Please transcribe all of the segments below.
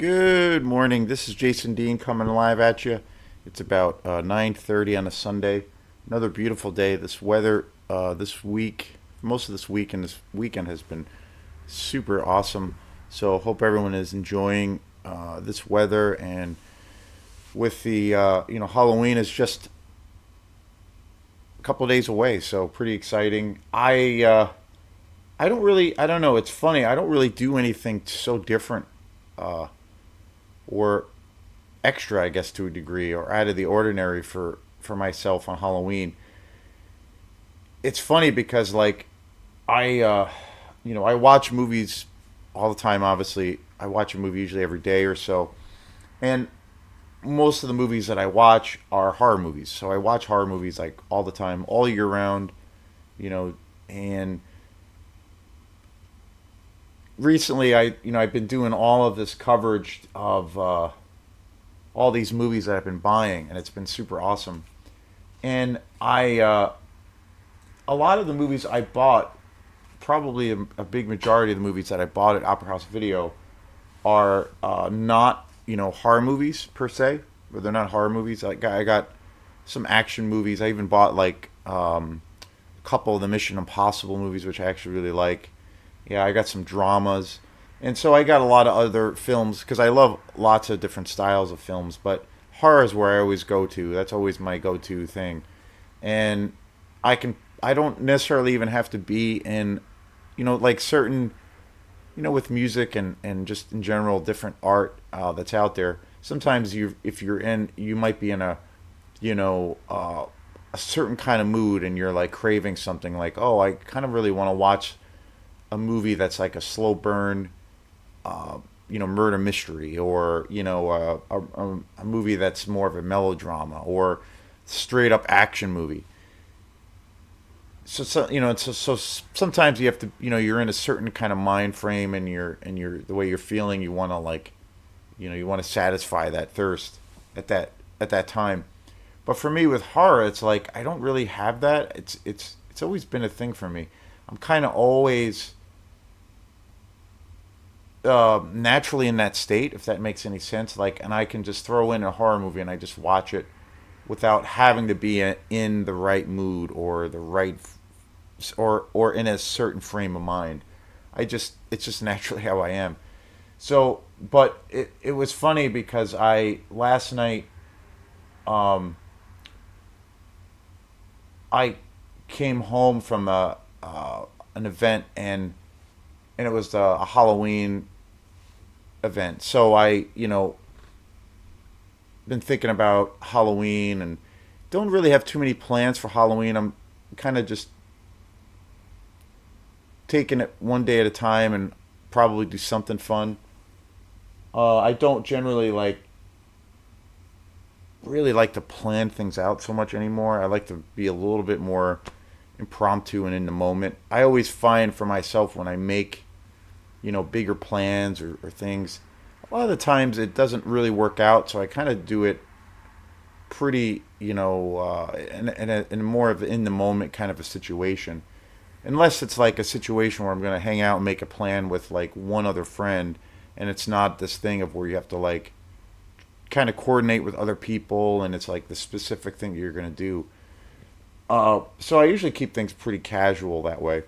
Good morning. This is Jason Dean coming live at you. It's about 9:30 on a Sunday. Another beautiful day. This weather this week, most of this week and this weekend has been super awesome. So hope everyone is enjoying this weather. And with the Halloween is just a couple of days away, so pretty exciting. I don't know. It's funny. I don't really do anything so different uh, or extra, I guess, to a degree, or out of the ordinary for myself on Halloween. It's funny because I I watch movies all the time. Obviously, I watch a movie usually every day or so, and most of the movies that I watch are horror movies. So I watch horror movies like all the time, all year round. You know, and recently I've been doing all of this coverage of all these movies that I've been buying, and it's been super awesome. And a lot of the movies I bought, probably a big majority of the movies that I bought at Opera House Video are not horror movies per se, but they're not horror movies. Like I got some action movies. I even bought a couple of the Mission Impossible movies, which I actually really like. Yeah, I got some dramas, and so I got a lot of other films because I love lots of different styles of films. But horror is where I always go to. That's always my go-to thing, and I don't necessarily even have to be in like certain with music and just in general different art that's out there. Sometimes if you're in, you might be in you know uh, a certain kind of mood, and you're like craving something like, oh, I kind of really want to watch a movie that's like a slow burn, murder mystery, or a movie that's more of a melodrama, or straight up action movie. So sometimes you have to, you're in a certain kind of mind frame, and you're the way you're feeling, you want to you want to satisfy that thirst at that time. But for me with horror, it's like I don't really have that. It's always been a thing for me. I'm kind of always naturally in that state, if that makes any sense. Like, and I can just throw in a horror movie and I just watch it without having to be in the right mood, or the right, or in a certain frame of mind. It's just naturally how I am. So, but it was funny because I last night um, I came home from an event, and it was a Halloween event. So I been thinking about Halloween, and don't really have too many plans for Halloween. I'm kind of just taking it one day at a time, and probably do something fun. I don't generally really like to plan things out so much anymore. I like to be a little bit more impromptu and in the moment. I always find for myself when I make bigger plans, or things, a lot of the times it doesn't really work out. So I kind of do it pretty in more of in the moment kind of a situation, unless it's like a situation where I'm going to hang out and make a plan with like one other friend, and it's not this thing of where you have to like kind of coordinate with other people, and it's like the specific thing that you're going to do. So I usually keep things pretty casual that way.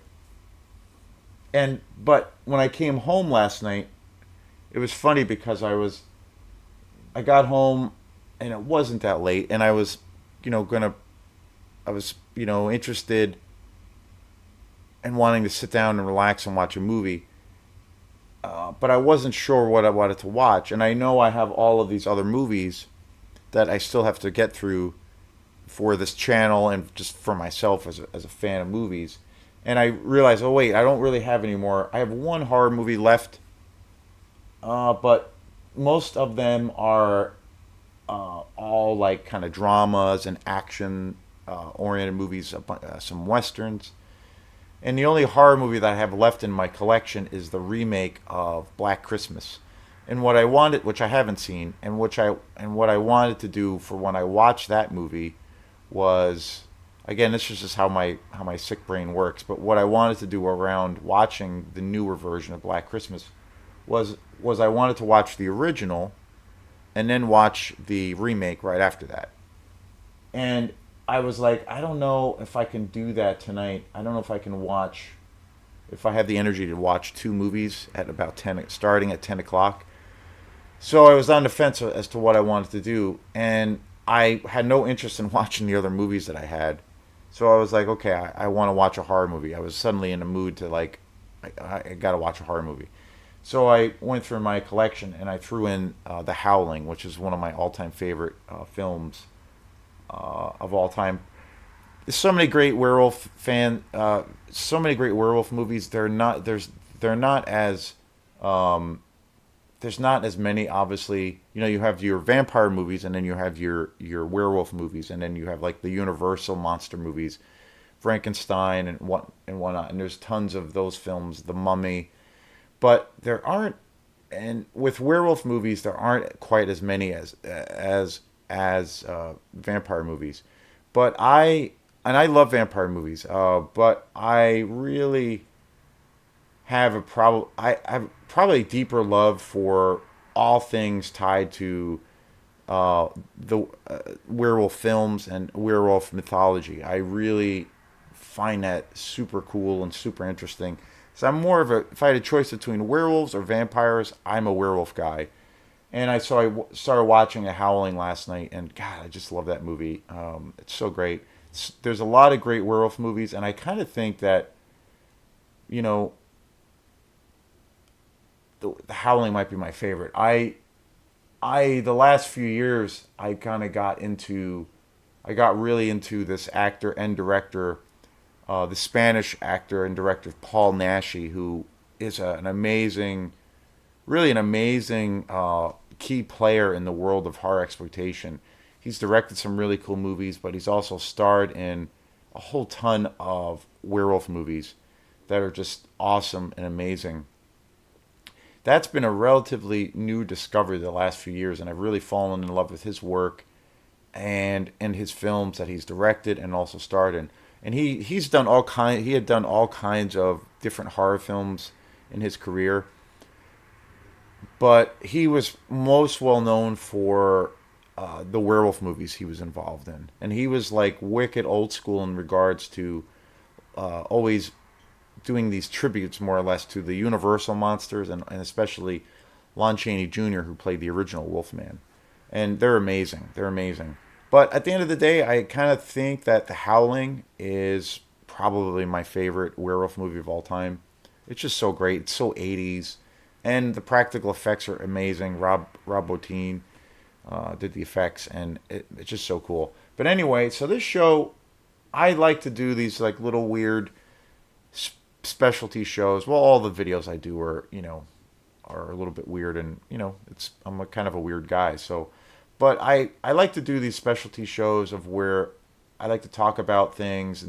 And but when I came home last night, it was funny because I got home, and it wasn't that late, and I was gonna I was interested and wanting to sit down and relax and watch a movie. But I wasn't sure what I wanted to watch, and I know I have all of these other movies that I still have to get through for this channel, and just for myself as a fan of movies. And I realized, oh wait, I don't really have any more. I have one horror movie left, but most of them are all like kind of dramas and action oriented movies, some westerns. And the only horror movie that I have left in my collection is the remake of Black Christmas. And what I wanted, which I haven't seen, and what I wanted to do for when I watched that movie was, again, this is just how my sick brain works. But what I wanted to do around watching the newer version of Black Christmas was I wanted to watch the original and then watch the remake right after that. And I was like, I don't know if I can do that tonight. I don't know if I can watch, if I have the energy to watch two movies at about 10, starting at 10 o'clock. So I was on the fence as to what I wanted to do, and I had no interest in watching the other movies that I had. So I was like, okay, I want to watch a horror movie. I was suddenly in a mood to like, I got to watch a horror movie. So I went through my collection and I threw in The Howling, which is one of my all-time favorite films of all time. There's so many great so many great werewolf movies. They're not as there's not as many. Obviously, you know, you have your vampire movies, and then you have your werewolf movies, and then you have like the Universal monster movies, Frankenstein and whatnot. And there's tons of those films, The Mummy, but there aren't. And with werewolf movies, there aren't quite as many as vampire movies. But I love vampire movies. But I really I have probably a deeper love for all things tied to the werewolf films and werewolf mythology. I really find that super cool and super interesting. So I'm more of a, if I had a choice between werewolves or vampires, I'm a werewolf guy. And started watching The Howling last night, and God, I just love that movie. It's so great. There's a lot of great werewolf movies, and I kind of think that, you know, the Howling might be my favorite. The last few years I kind of I got really into this actor and director, the Spanish actor and director Paul Naschy, who is an amazing, really an amazing key player in the world of horror exploitation. He's directed some really cool movies, but he's also starred in a whole ton of werewolf movies that are just awesome and amazing. That's been a relatively new discovery the last few years, and I've really fallen in love with his work and his films that he's directed and also starred in. And he had done all kinds of different horror films in his career, but he was most well known for the werewolf movies he was involved in, and he was like wicked old school in regards to always doing these tributes more or less to the Universal monsters and especially Lon Chaney Jr., who played the original Wolfman. And they're amazing. They're amazing. But at the end of the day, I kind of think that The Howling is probably my favorite werewolf movie of all time. It's just so great. It's so 80s. And the practical effects are amazing. Rob Bottin did the effects, and it's just so cool. But anyway, so this show, I like to do these like little weird specialty shows. Well, all the videos I do are, are a little bit weird, and I'm a kind of a weird guy. So, but I like to do these specialty shows of where I like to talk about things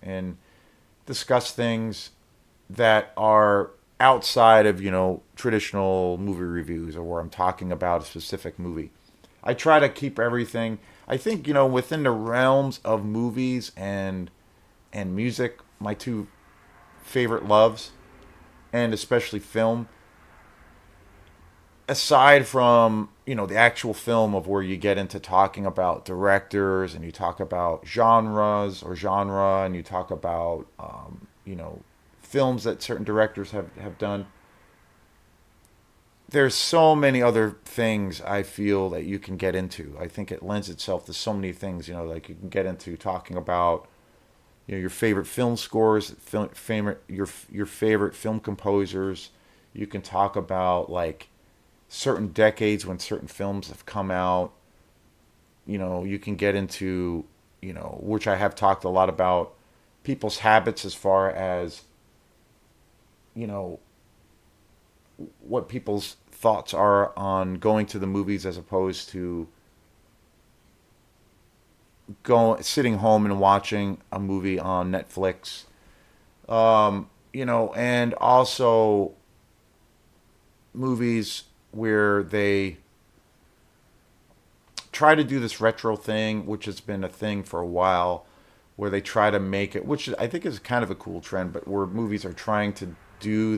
and discuss things that are outside of traditional movie reviews, or where I'm talking about a specific movie. I try to keep everything. I think within the realms of movies and music, my two favorite loves, and especially film, aside from the actual film of where you get into talking about directors and you talk about genres or genre, and you talk about films that certain directors have done. There's so many other things I feel that you can get into. I think it lends itself to so many things. Like you can get into talking about your favorite film scores, your favorite film composers. You can talk about like certain decades when certain films have come out. You can get into which I have talked a lot about, people's habits as far as you know what people's thoughts are on going to the movies as opposed to sitting home and watching a movie on Netflix. And also movies where they try to do this retro thing, which has been a thing for a while, where they try to make it, which I think is kind of a cool trend, but where movies are trying to do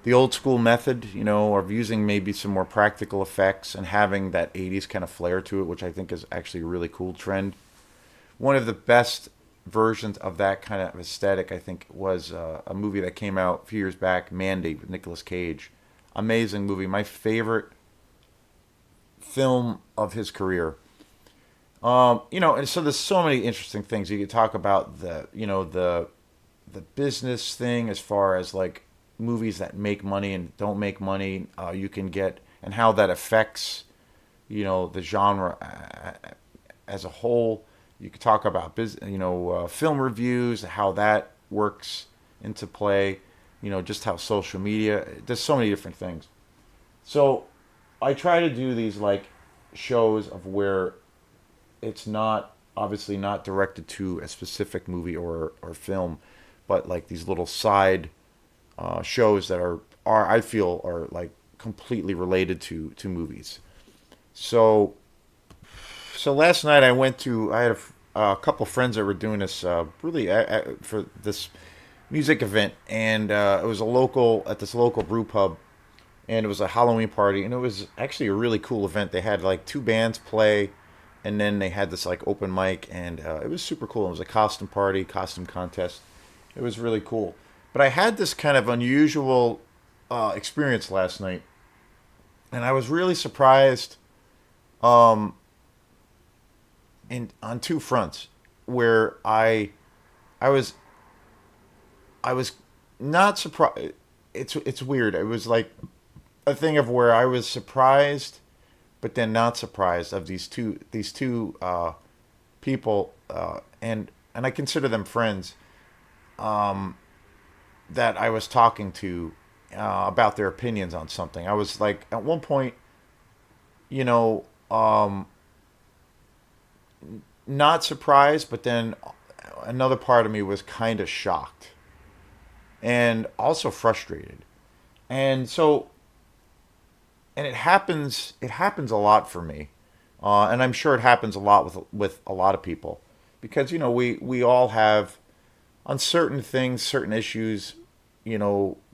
the old school method, of using maybe some more practical effects and having that 80s kind of flair to it, which I think is actually a really cool trend. One of the best versions of that kind of aesthetic, I think, was a movie that came out a few years back, Mandate with Nicolas Cage. Amazing movie. My favorite film of his career. And so there's so many interesting things you could talk about the business thing as far as like movies that make money and don't make money. You can get and how that affects the genre as a whole. You could talk about film reviews, how that works into play. Just how social media. There's so many different things. So I try to do these like shows of where it's not obviously not directed to a specific movie or film, but like these little side shows that are I feel are like completely related to movies. So so last night I had a couple friends that were doing this really for this music event, and it was a local at this local brew pub, and it was a Halloween party, and it was actually a really cool event. They had like two bands play, and then they had this like open mic, and it was super cool. It was a costume party, costume contest. It was really cool. But I had this kind of unusual experience last night, and I was really surprised um, in on two fronts, where I was I was not surprised. It's weird. It was like a thing of where I was surprised, but then not surprised of these two people, and I consider them friends that I was talking to about their opinions on something. I was like, at one point, you know, um, not surprised, but then another part of me was kind of shocked and also frustrated. And so, and it happens a lot for me, and I'm sure it happens a lot with a lot of people, because we all have on certain things, certain issues.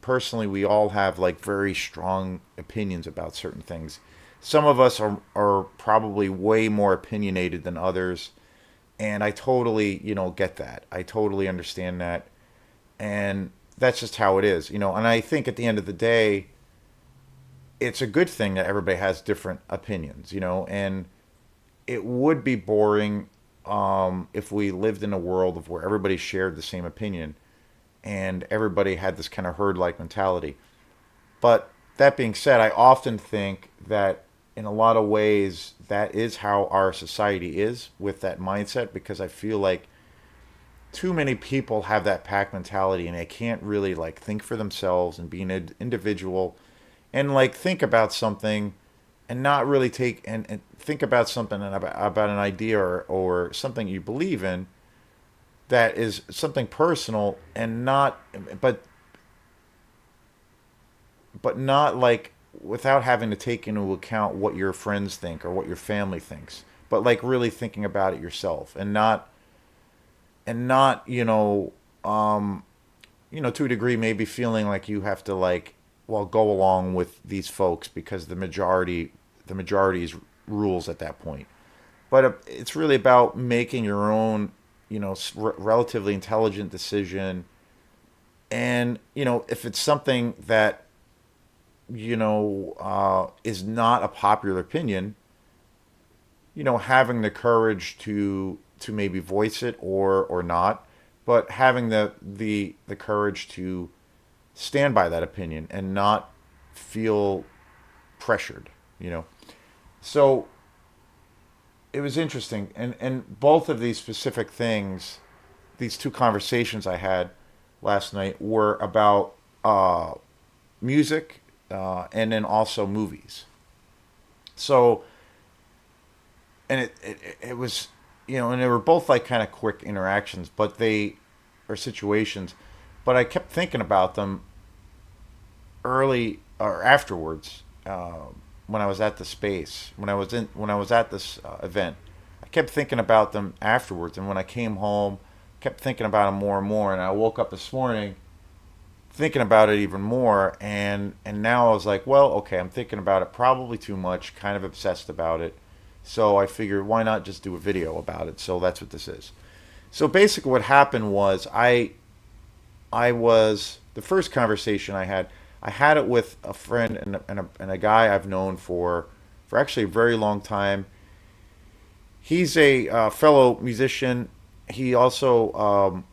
Personally, we all have like very strong opinions about certain things. Some of us are probably way more opinionated than others, and I totally get that. I totally understand that, and that's just how it is. And I think at the end of the day, it's a good thing that everybody has different opinions. And it would be boring if we lived in a world of where everybody shared the same opinion and everybody had this kind of herd like mentality. But that being said, I often think that in a lot of ways that is how our society is with that mindset, because I feel like too many people have that pack mentality and they can't really like think for themselves and be an individual and like think about something and not really take and think about something and about an idea or something you believe in that is something personal and not but but not like without having to take into account what your friends think or what your family thinks, but like really thinking about it yourself and not to a degree maybe feeling like you have to like well go along with these folks because the majority's rules at that point. But it's really about making your own relatively intelligent decision. And if it's something that is not a popular opinion, having the courage to maybe voice it or not, but having the courage to stand by that opinion and not feel pressured, you know. So it was interesting, and both of these specific things, these two conversations I had last night were about music and then also movies. So and it was and they were both like kind of quick interactions, but they or situations, but I kept thinking about them early or afterwards when I was at the space when I was at this event. I kept thinking about them afterwards, and when I came home, kept thinking about them more and more. And I woke up this morning thinking about it even more, and now I was like, well, okay, I'm thinking about it probably too much, kind of obsessed about it. So I figured, why not just do a video about it? So that's what this is. So basically, what happened was I was the first conversation I had. I had it with a friend and a guy I've known for actually a very long time. He's a fellow musician. He also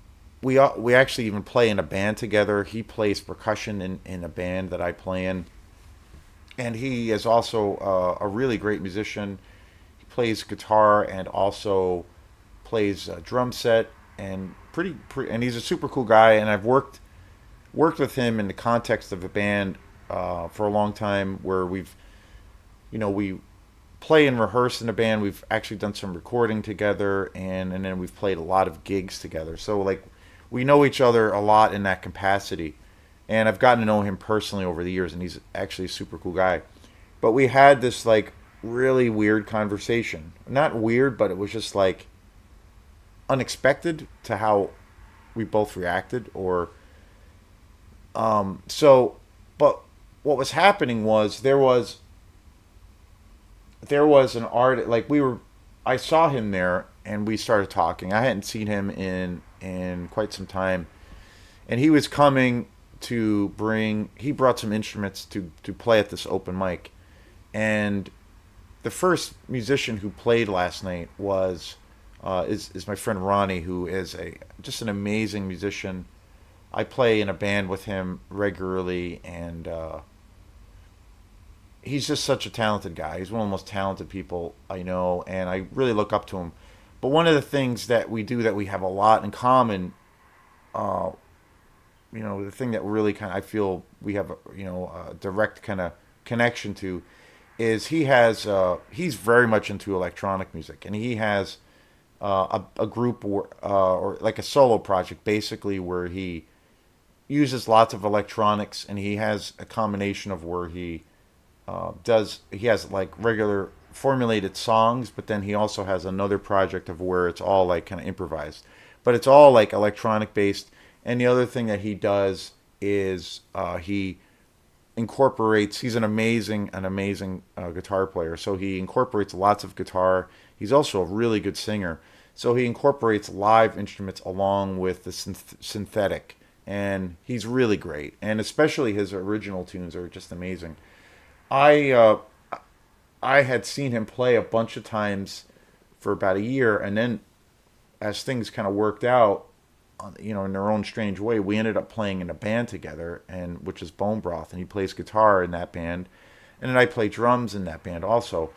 we actually even play in a band together. He plays percussion in a band that I play in, and he is also a really great musician. He plays guitar and also plays a drum set and and he's a super cool guy. And I've worked with him in the context of a band for a long time, where we play and rehearse in a band. We've actually done some recording together, and then we've played a lot of gigs together. So like we know each other a lot in that capacity. And I've gotten to know him personally over the years, and he's actually a super cool guy. But we had this like really weird conversation. Not weird, but it was just like unexpected to how we both reacted. Or so, but what was happening was there was an art, like we were I saw him there and we started talking. I hadn't seen him in quite some time, and he was coming to bring he brought some instruments to play at this open mic. And the first musician who played last night is my friend Ronnie, who is a just an amazing musician. I play in a band with him regularly, and he's just such a talented guy. He's one of the most talented people I know, and I really look up to him. But one of the things that we do that we have a lot in common, uh, the thing that really kind of I feel we have a direct kind of connection to, is he's very much into electronic music, and he has a group or like a solo project basically, where he uses lots of electronics, and he has a combination of where he has like regular formulated songs, but then he also has another project of where it's all like kind of improvised, but it's all like electronic based. And the other thing that he does is he incorporates. He's an amazing guitar player, so he incorporates lots of guitar. He's also a really good singer, so he incorporates live instruments along with the synthetic, and he's really great. And especially his original tunes are just amazing. I I had seen him play a bunch of times for about a year, and then as things kind of worked out, in their own strange way, we ended up playing in a band together, and which is Bone Broth, and he plays guitar in that band, and then I play drums in that band also.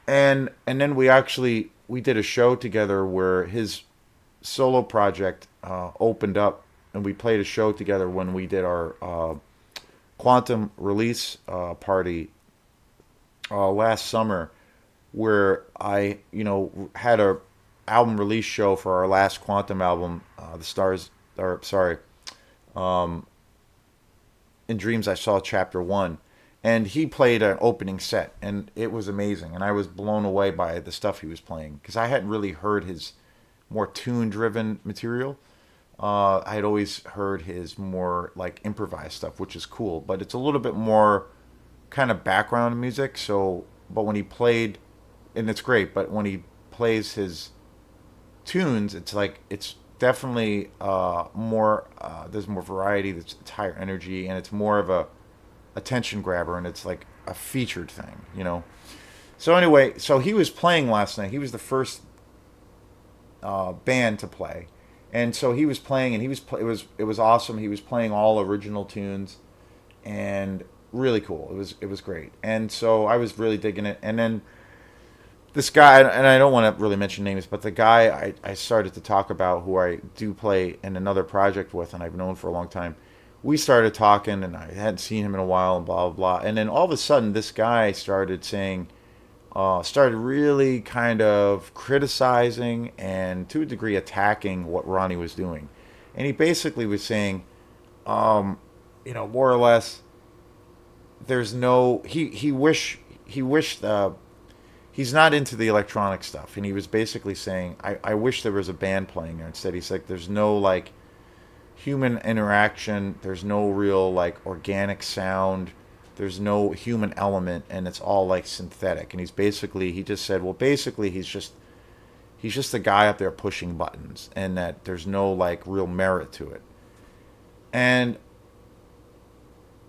And then we did a show together where his solo project opened up, and we played a show together when we did our quantum release party last summer, where I, had a album release show for our last Quantum album, the stars, or sorry, in Dreams I Saw Chapter One, and he played an opening set, and it was amazing, and I was blown away by the stuff he was playing, because I hadn't really heard his more tune-driven material. I had always heard his more like improvised stuff, which is cool, but it's a little bit more kind of background music. So, but when he played, and it's great, but when he plays his tunes, it's like it's definitely more. There's more variety. It's higher energy, and it's more of a attention grabber, and it's like a featured thing. So anyway, so he was playing last night. He was the first band to play, and so he was playing, and it was awesome. He was playing all original tunes, and really cool. It was great, and so I was really digging it. And then this guy, and I don't want to really mention names, but the guy I started to talk about, who I do play in another project with, and I've known for a long time. We started talking, and I hadn't seen him in a while, and blah blah blah. And then all of a sudden, this guy started really kind of criticizing and to a degree attacking what Ronnie was doing. And he basically was saying, more or less, there's no he wished he's not into the electronic stuff, and he was basically saying, I wish there was a band playing there instead. He's like, there's no like human interaction. There's no real like organic sound. There's no human element, and it's all like synthetic. And he just said, well, basically, he's just a guy up there pushing buttons, and that there's no like real merit to it, and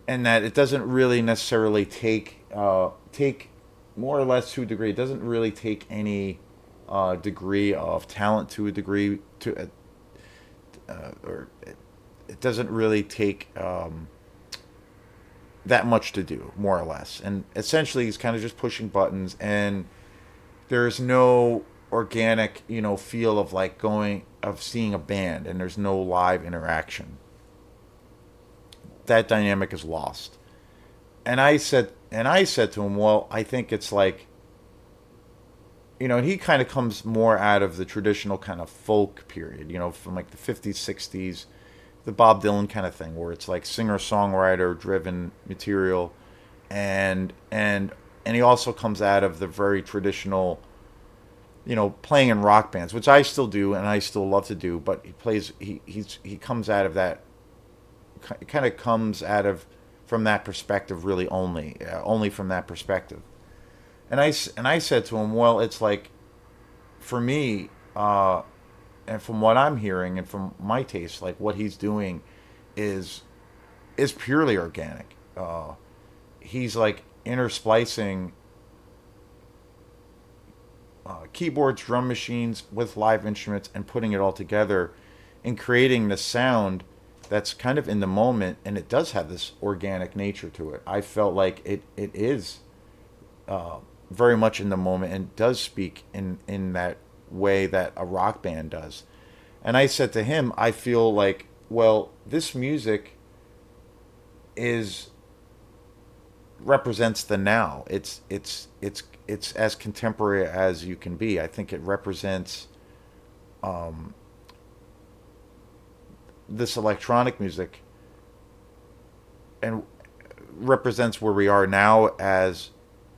and that it doesn't really necessarily take more or less to a degree. It doesn't really take any degree of talent to a degree to or it doesn't really take that much to do, more or less. And essentially, he's kind of just pushing buttons, and there's no organic, feel of like going of seeing a band, and there's no live interaction. That dynamic is lost. And I said to him, well, I think it's like, and he kind of comes more out of the traditional kind of folk period, from like the 50s, 60s, the Bob Dylan kind of thing, where it's like singer songwriter driven material, and he also comes out of the very traditional, playing in rock bands, which I still do and I still love to do. But he comes out of that, kind of comes out of from that perspective, really only from that perspective. And I said to him, well, it's like for me, and from what I'm hearing and from my taste, like what he's doing is is purely organic. He's like intersplicing keyboards, drum machines with live instruments and putting it all together and creating the sound that's kind of in the moment, and it does have this organic nature to it. I felt like it is very much in the moment and does speak in that way that a rock band does. And I said to him, I feel like, well, this music is represents the now. It's as contemporary as you can be. I think it represents this electronic music and represents where we are now as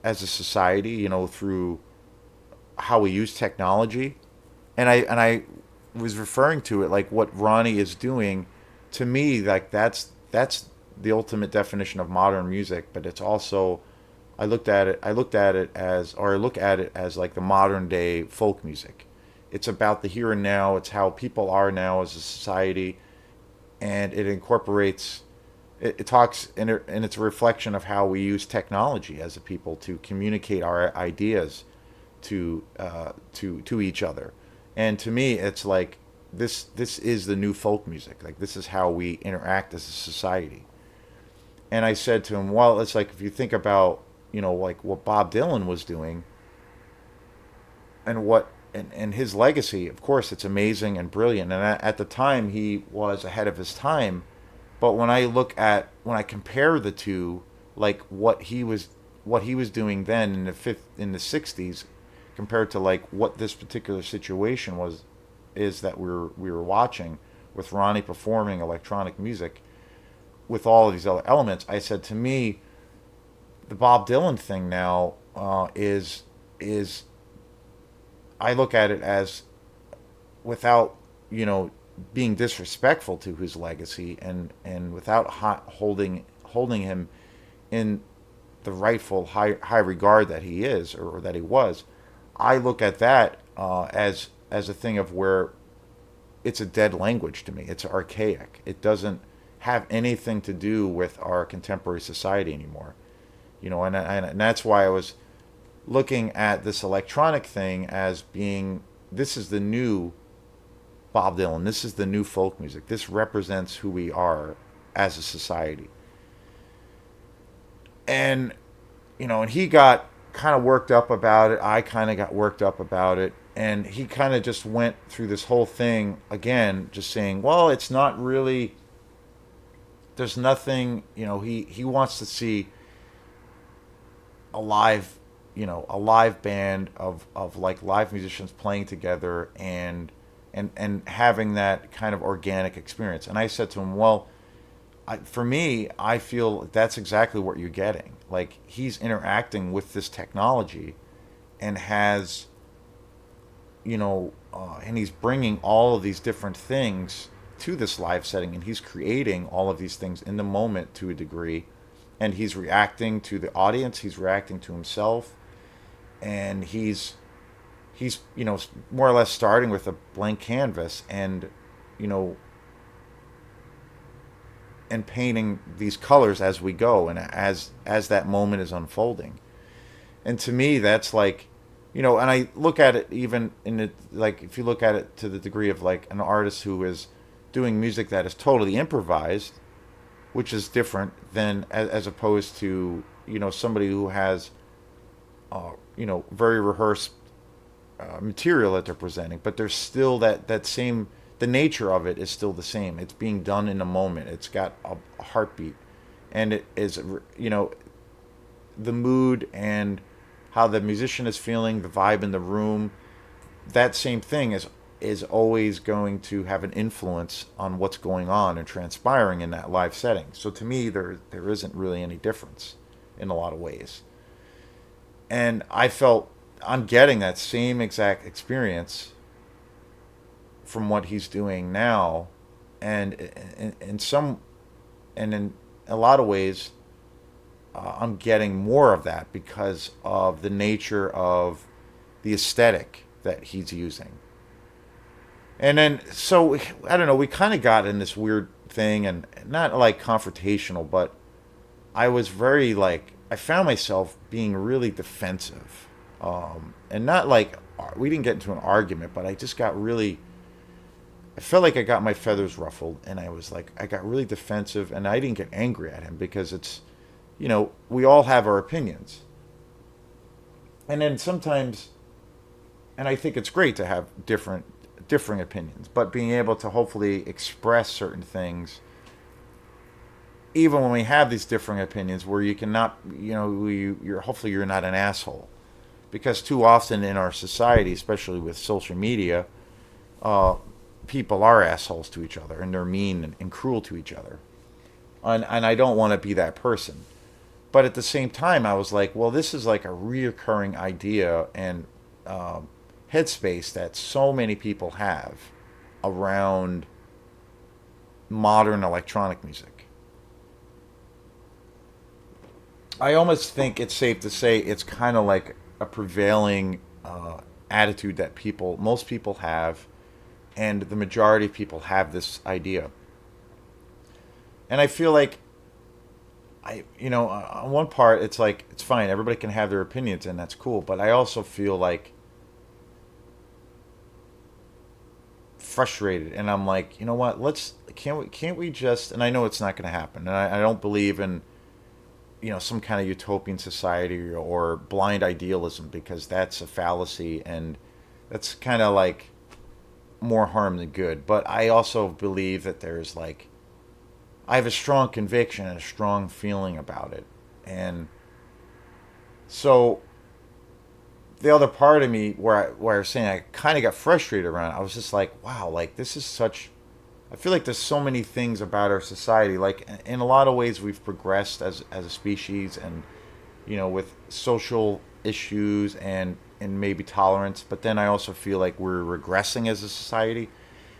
a society, through how we use technology. And I was referring to it like what Ronnie is doing. To me, like that's the ultimate definition of modern music. But it's also, I look at it as like the modern day folk music. It's about the here and now. It's how people are now as a society, and it incorporates. It talks and it's a reflection of how we use technology as a people to communicate our ideas to each other. And to me, it's like this is the new folk music. Like this is how we interact as a society. And I said to him, well, it's like if you think about like what Bob Dylan was doing and and his legacy. Of course, it's amazing and brilliant. And at the time, he was ahead of his time. But when I compare the two, like what he was doing then in the '60s, compared to like what this particular situation is that we were watching with Ronnie performing electronic music with all of these other elements. I said, to me, the Bob Dylan thing now is I look at it as, without being disrespectful to his legacy, and without holding him in the rightful high regard that he is, or that he was. I look at that as a thing of where it's a dead language to me. It's archaic. It doesn't have anything to do with our contemporary society anymore. And that's why I was looking at this electronic thing as being, this is the new Bob Dylan. This is the new folk music. This represents who we are as a society. And and he got kind of worked up about it. I kind of got worked up about it. And he kind of just went through this whole thing again, just saying, well, it's not really, there's nothing, he wants to see a live, a live band of like live musicians playing together and having that kind of organic experience. And I said to him, well, for me, I feel that's exactly what you're getting. Like he's interacting with this technology, and and he's bringing all of these different things to this live setting, and he's creating all of these things in the moment to a degree, and he's reacting to the audience, he's reacting to himself, and he's more or less starting with a blank canvas, and you know and painting these colors as we go, and as that moment is unfolding. And to me, that's like, and I look at it even in it, like if you look at it to the degree of like an artist who is doing music that is totally improvised, which is different than as opposed to somebody who has very rehearsed material that they're presenting, but there's still that same, the nature of it is still the same. It's being done in a moment. It's got a heartbeat, and it is the mood and how the musician is feeling, the vibe in the room. That same thing is always going to have an influence on what's going on and transpiring in that live setting. So to me, there isn't really any difference in a lot of ways. And I felt I'm getting that same exact experience from what he's doing now, and in some, and in a lot of ways, I'm getting more of that because of the nature of the aesthetic that he's using. And then, so I don't know, we kind of got in this weird thing, and not like confrontational, but I was very like, I found myself being really defensive, and not like we didn't get into an argument, but I just got really, I felt like I got my feathers ruffled, and I was like, I got really defensive, and I didn't get angry at him because it's, we all have our opinions, and then sometimes, and I think it's great to have differing opinions, but being able to hopefully express certain things, even when we have these differing opinions, where you cannot, you're hopefully you're not an asshole, because too often in our society, especially with social media, uh, people are assholes to each other, and they're mean and cruel to each other, and I don't want to be that person. But at the same time, I was like, well, this is like a reoccurring idea and headspace that so many people have around modern electronic music. I almost think it's safe to say it's kind of like a prevailing attitude that most people have, and the majority of people have this idea. And I feel like on one part, it's like, it's fine, everybody can have their opinions, and that's cool. But I also feel like frustrated, and I'm like, you know what? Can't we just? And I know it's not going to happen, and I don't believe in some kind of utopian society or blind idealism, because that's a fallacy, and that's kind of like more harm than good. But I also believe that there's like, I have a strong conviction and a strong feeling about it. And so the other part of me, where I was saying I kind of got frustrated around it, I was just like, wow, like this is such, I feel like there's so many things about our society. Like in a lot of ways, we've progressed as a species, and with social issues and maybe tolerance. But then I also feel like we're regressing as a society.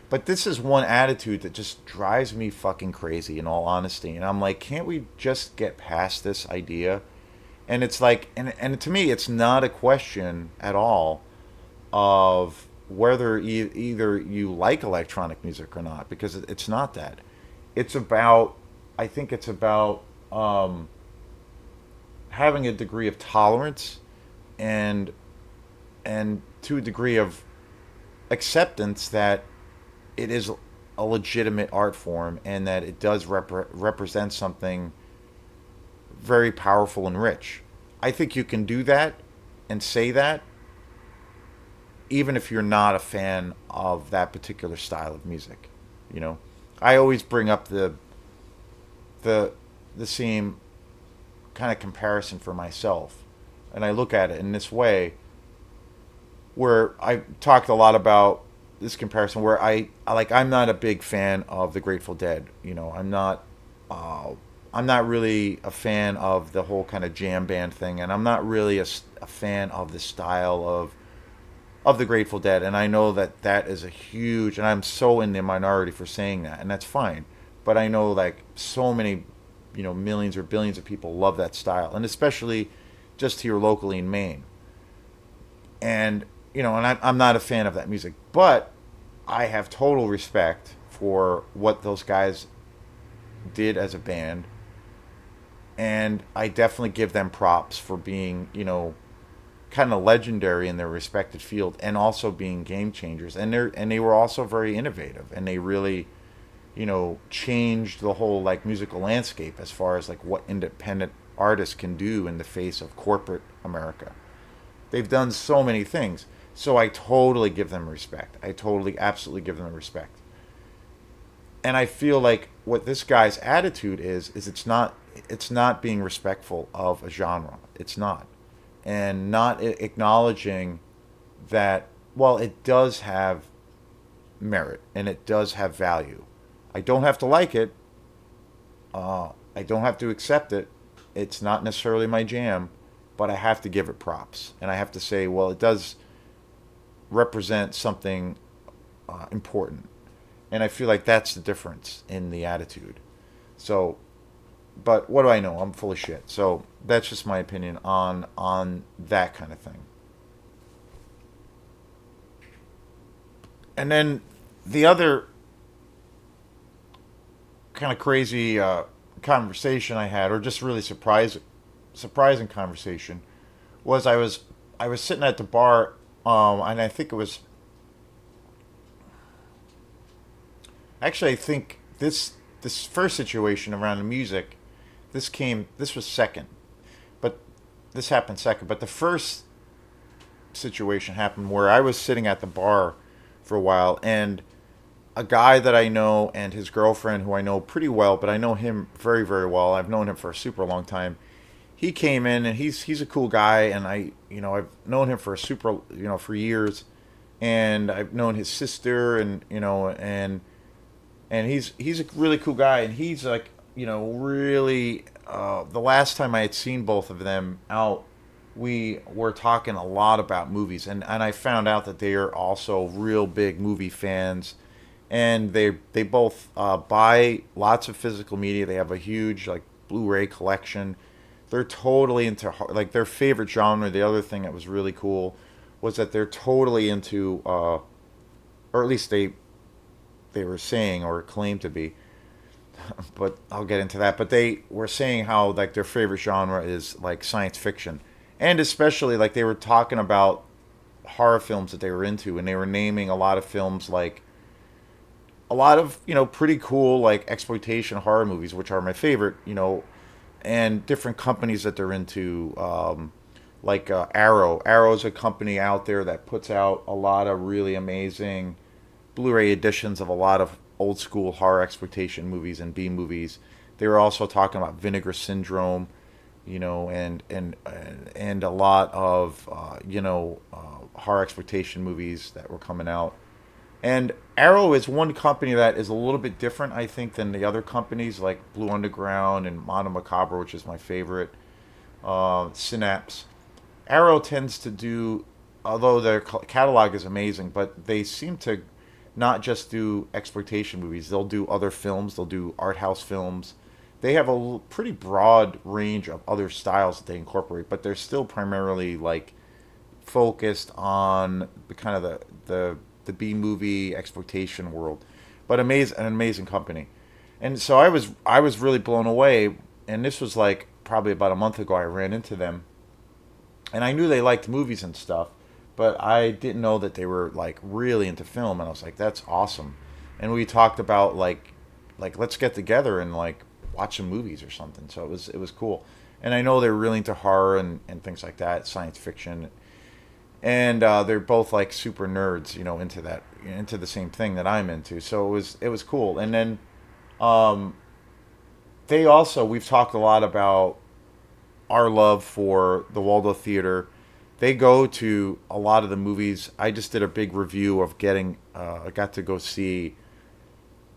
But this is one attitude that just drives me fucking crazy, in all honesty. And I'm like, can't we just get past this idea? And it's like, and to me, it's not a question at all of whether either you like electronic music or not, because it's not that. It's about, I think it's about having a degree of tolerance, and to a degree of acceptance that it is a legitimate art form, and that it does represent something very powerful and rich. I think you can do that and say that even if you're not a fan of that particular style of music. You know, I always bring up the same kind of comparison for myself, and I look at it in this way, where I talked a lot about this comparison, where I'm not a big fan of the Grateful Dead. I'm not really a fan of the whole kind of jam band thing, and I'm not really a fan of the style of of the Grateful Dead, and I know that that is a huge, and I'm so in the minority for saying that, and that's fine. But I know like so many, millions or billions of people love that style, and especially just here locally in Maine. And I'm not a fan of that music, but I have total respect for what those guys did as a band, and I definitely give them props for being, kind of legendary in their respected field and also being game changers. And they were also very innovative, and they really, changed the whole like musical landscape as far as like what independent artists can do in the face of corporate America. They've done so many things. So I totally give them respect. I totally absolutely give them respect. And I feel like what this guy's attitude is it's not being respectful of a genre. It's not. And not acknowledging that, well, it does have merit and it does have value. I don't have to like it. I don't have to accept it. It's not necessarily my jam, but I have to give it props. And I have to say, well, it does represent something important. And I feel like that's the difference in the attitude. So, but what do I know? I'm full of shit. So that's just my opinion on that kind of thing. And then the other kind of crazy conversation I had, or just really surprising conversation, was I was sitting at the bar, and I think it was actually I think this first situation around the music, this was second, but this happened second. But the first situation happened where I was sitting at the bar for a while, and a guy that I know and his girlfriend, who I know pretty well, but I know him very, very well. I've known him for a super long time. He came in, and he's a cool guy, and I've known him for a super, for years, and I've known his sister, and he's a really cool guy, and he's like, really. The last time I had seen both of them out, we were talking a lot about movies, and I found out that they are also real big movie fans, and they both buy lots of physical media. They have a huge like Blu-ray collection. They're totally into like their favorite genre. The other thing that was really cool was that they're totally into, or at least they were saying or claimed to be, but I'll get into that. But they were saying how like their favorite genre is like science fiction, and especially like they were talking about horror films that they were into, and they were naming a lot of films like a lot of pretty cool like exploitation horror movies, which are my favorite, and different companies that they're into. Like Arrow. Arrow is a company out there that puts out a lot of really amazing Blu-ray editions of a lot of old school horror exploitation movies and B movies. They were also talking about Vinegar Syndrome, and a lot of horror exploitation movies that were coming out. And Arrow is one company that is a little bit different, I think, than the other companies like Blue Underground and Mono Macabre, which is my favorite. Synapse. Arrow tends to do, although their catalog is amazing, but they seem to not just do exploitation movies. They'll do other films. They'll do art house films. They have a pretty broad range of other styles that they incorporate, but they're still primarily like focused on the kind of the B movie exploitation world. But an amazing company. And so I was really blown away. And this was like probably about a month ago. I ran into them, and I knew they liked movies and stuff, but I didn't know that they were like really into film. And I was like, that's awesome. And we talked about like let's get together and like watch some movies or something. So it was cool. And I know they're really into horror and things like that, science fiction, and they're both like super nerds, into that, into the same thing that I'm into. So it was cool. And then um, they also, we've talked a lot about our love for the Waldo Theater. They go to a lot of the movies. I just did a big review of getting. I got to go see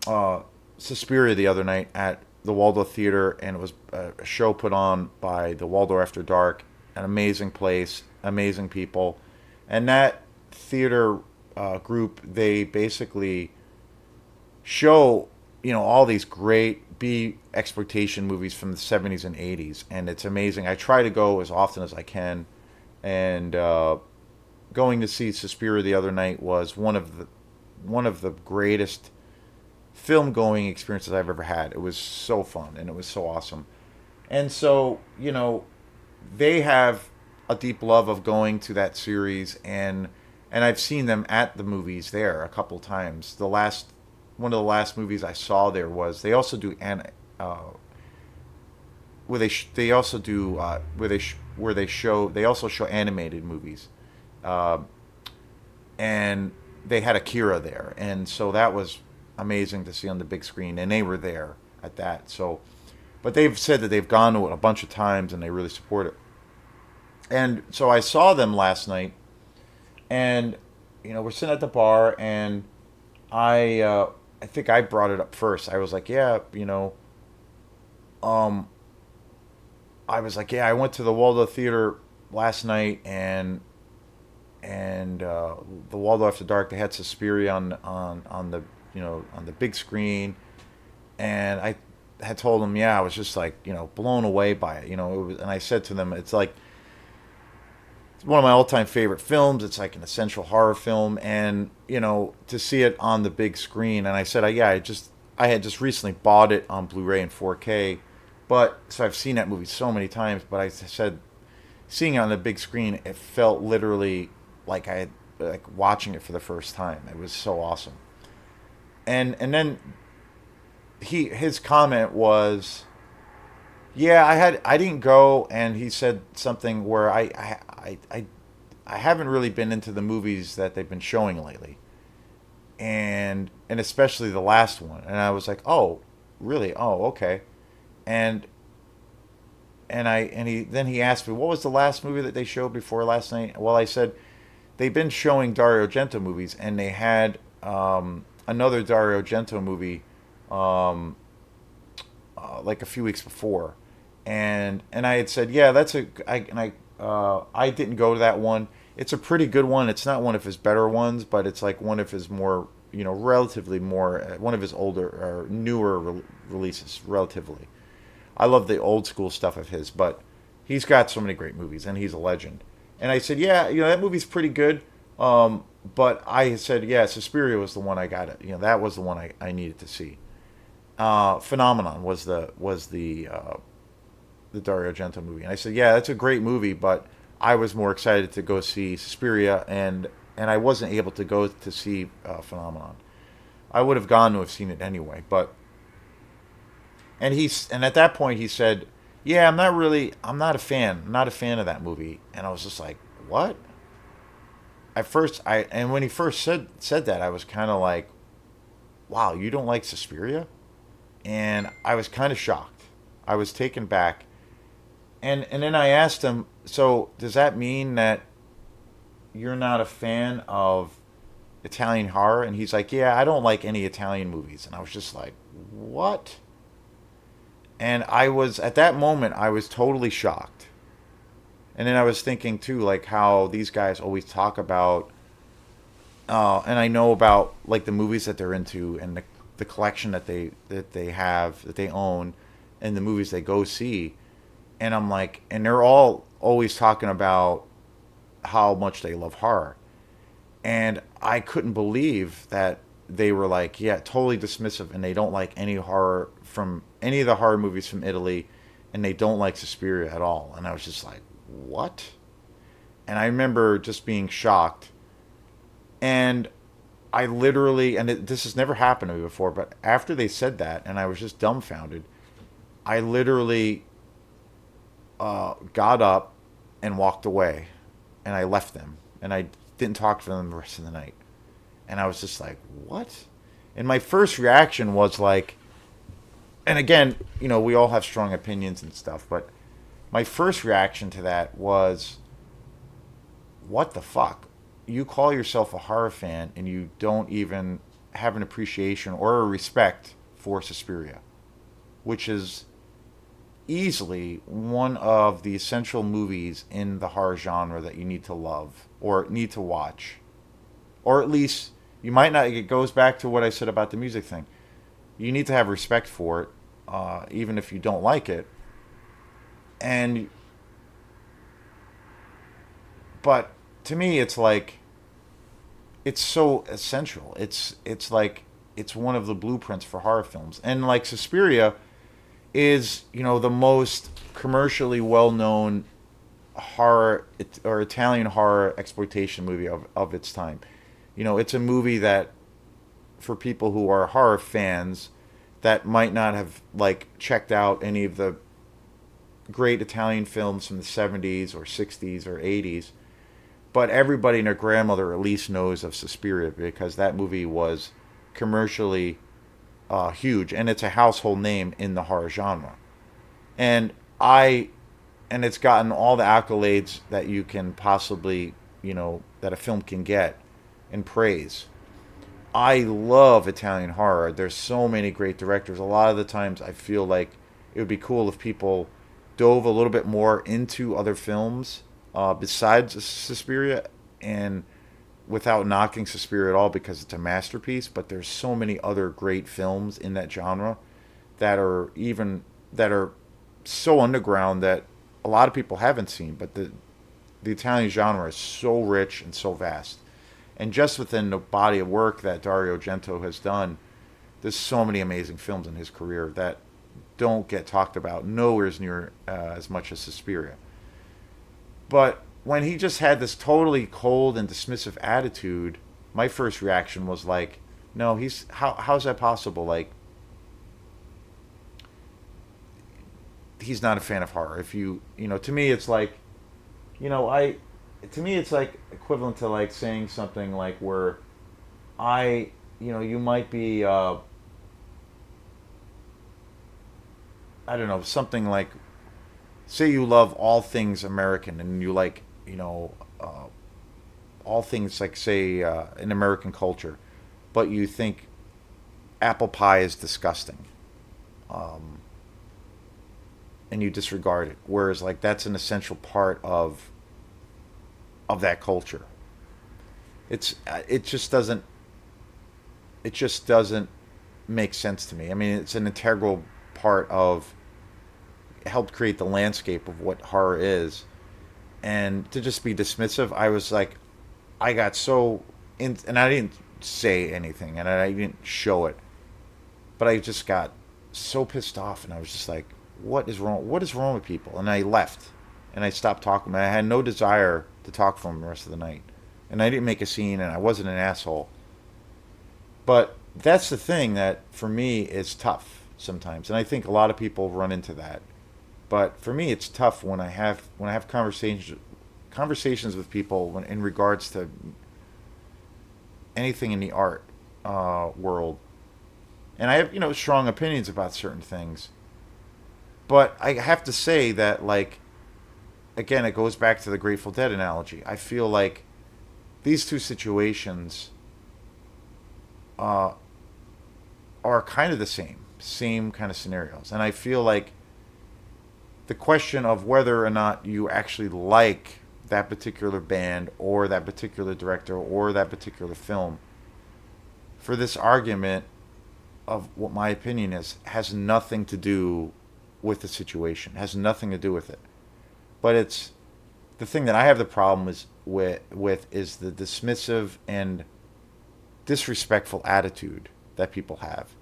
uh, Suspiria the other night at the Waldo Theater, and it was a show put on by the Waldo After Dark. An amazing place, amazing people, and theater group, they basically show all these great B exploitation movies from the 70s and 80s, and it's amazing. I try to go as often as I can, and going to see Suspiria the other night was one of the greatest film going experiences I've ever had. It was so fun and it was so awesome. And so, they have a deep love of going to that series, and I've seen them at the movies there a couple times. The last One of the last movies I saw there was they also do where they also do where they also show animated movies. Uh, and they had Akira there, and so that was amazing to see on the big screen, and they were there at that. So, but they've said that they've gone to it a bunch of times and they really support it. And so I saw them last night, and we're sitting at the bar, and I think I brought it up first. I was like, yeah, um, I was like, yeah, I went to the Waldorf Theater last night, and the Waldorf After Dark. They had Suspiria on the on the big screen, and I had told them, yeah, I was just like blown away by it. And I said to them, it's like it's one of my all-time favorite films. It's like an essential horror film, and to see it on the big screen. And I said, yeah, I had just recently bought it on Blu-ray and 4K, but so I've seen that movie so many times. But I said, seeing it on the big screen, it felt literally like I had like watching it for the first time. It was so awesome. And then his comment was, yeah, I didn't go, and he said something where I haven't really been into the movies that they've been showing lately, and especially the last one. And I was like, oh, really? Oh, okay. And he asked me, what was the last movie that they showed before last night? Well, I said they've been showing Dario Argento movies, and they had another Dario Argento movie um, like a few weeks before, and I had said, yeah, I didn't go to that one. It's a pretty good one. It's not one of his better ones, but it's like one of his more relatively more one of his older or newer releases relatively. I love the old school stuff of his, but he's got so many great movies, and he's a legend. And I said, yeah, that movie's pretty good. But I said, yeah, Suspiria was the one I got it. That was the one I needed to see. Phenomenon was the Dario Argento movie, and I said, yeah, that's a great movie, but I was more excited to go see Suspiria, and I wasn't able to go to see Phenomenon. I would have gone to have seen it anyway, but and at that point he said, yeah, I'm not a fan. I'm not a fan of that movie. And I was just like, what? At first and when he first said that, I was kind of like, wow, you don't like Suspiria? And I was kind of shocked. I was taken back. And then I asked him, so does that mean that you're not a fan of Italian horror? And he's like, yeah, I don't like any Italian movies. And I was just like, what? And I was at that moment I was totally shocked. And then I was thinking too, like how these guys always talk about, and I know about like the movies that they're into, and the collection that they have, that they own, and the movies they go see. And I'm like, and they're all always talking about how much they love horror. And I couldn't believe that they were like, yeah, totally dismissive, and they don't like any horror from any of the horror movies from Italy, and they don't like Suspiria at all. And I was just like, what? And I remember just being shocked. And I literally, this has never happened to me before, but after they said that, and I was just dumbfounded, I literally got up and walked away, and I left them, and I didn't talk to them the rest of the night. And I was just like, what? And my first reaction was like, and again, we all have strong opinions and stuff, but my first reaction to that was, what the fuck? You call yourself a horror fan, and you don't even have an appreciation or a respect for Suspiria, which is easily one of the essential movies in the horror genre that you need to love or need to watch. or at least you might not. It goes back to what I said about the music thing. You need to have respect for it, even if you don't like it. And but to me, it's like it's so essential. It's like it's one of the blueprints for horror films. And like Suspiria is, the most commercially well known horror or Italian horror exploitation movie of its time. It's a movie that for people who are horror fans that might not have like checked out any of the great Italian films from the 70s or 60s or 80s, but everybody and their grandmother at least knows of Suspiria because that movie was commercially huge and it's a household name in the horror genre. And I and it's gotten all the accolades that you can possibly, that a film can get and praise. I love Italian horror. There's so many great directors. A lot of the times I feel like it would be cool if people dove a little bit more into other films besides Suspiria, and without knocking Suspiria at all because it's a masterpiece, but there's so many other great films in that genre that are so underground that a lot of people haven't seen, but the Italian genre is so rich and so vast. And just within the body of work that Dario Argento has done, there's so many amazing films in his career that don't get talked about nowhere near as much as Suspiria. But when he just had this totally cold and dismissive attitude, my first reaction was like, no, how's that possible? Like, he's not a fan of horror. If to me, it's like, I, to me, it's like equivalent to like saying something like where you might be, I don't know, something like, say you love all things American and you like, all things like, say, in American culture, but you think apple pie is disgusting. Um, and you disregard it. Whereas like that's an essential part of that culture. It just doesn't make sense to me. I mean, it's an integral part of helped create the landscape of what horror is, and to just be dismissive, I was like, I got so in, and I didn't say anything, and I didn't show it, but I just got so pissed off, and I was just like, what is wrong? What is wrong with people? And I left, and I stopped talking. I had no desire to talk for him the rest of the night, and I didn't make a scene, and I wasn't an asshole. But that's the thing that for me is tough sometimes, and I think a lot of people run into that. But for me, it's tough when I have conversations with people in regards to anything in the art world, and I have strong opinions about certain things. But I have to say that, like, again, it goes back to the Grateful Dead analogy. I feel like these two situations uh, are kind of the same kind of scenarios, and I feel like the question of whether or not you actually like that particular band or that particular director or that particular film, for this argument of what my opinion is, has nothing to do with the situation, has nothing to do with it. But it's the thing that I have the problem is with is the dismissive and disrespectful attitude that people have.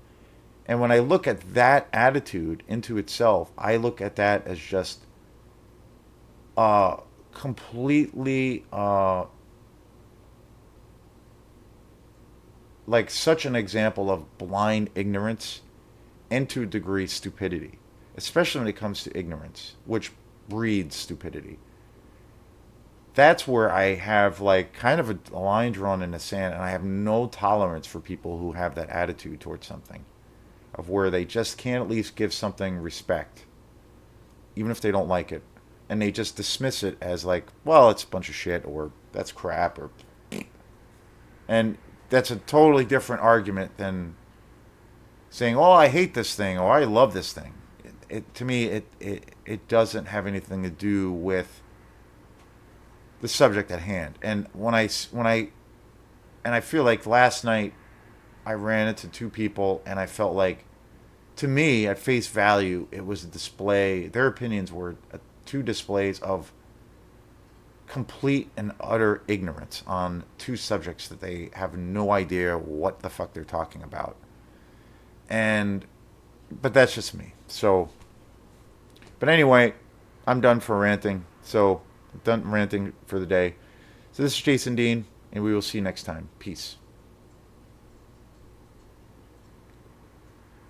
And when I look at that attitude into itself, I look at that as just completely like such an example of blind ignorance and to a degree stupidity, especially when it comes to ignorance, which breeds stupidity. That's where I have like kind of a line drawn in the sand, and I have no tolerance for people who have that attitude towards something, of where they just can't at least give something respect, even if they don't like it, and they just dismiss it as like, well, it's a bunch of shit, or that's crap, or and that's a totally different argument than saying, oh, I hate this thing or I love this thing. To me, it doesn't have anything to do with the subject at hand. And when I And I feel like last night I ran into two people and I felt like, to me, at face value, it was a display. Their opinions were two displays of complete and utter ignorance on two subjects that they have no idea what the fuck they're talking about. And, but that's just me. So, but anyway, I'm done for ranting. So, done ranting for the day. So, this is Jason Dean, and we will see you next time. Peace.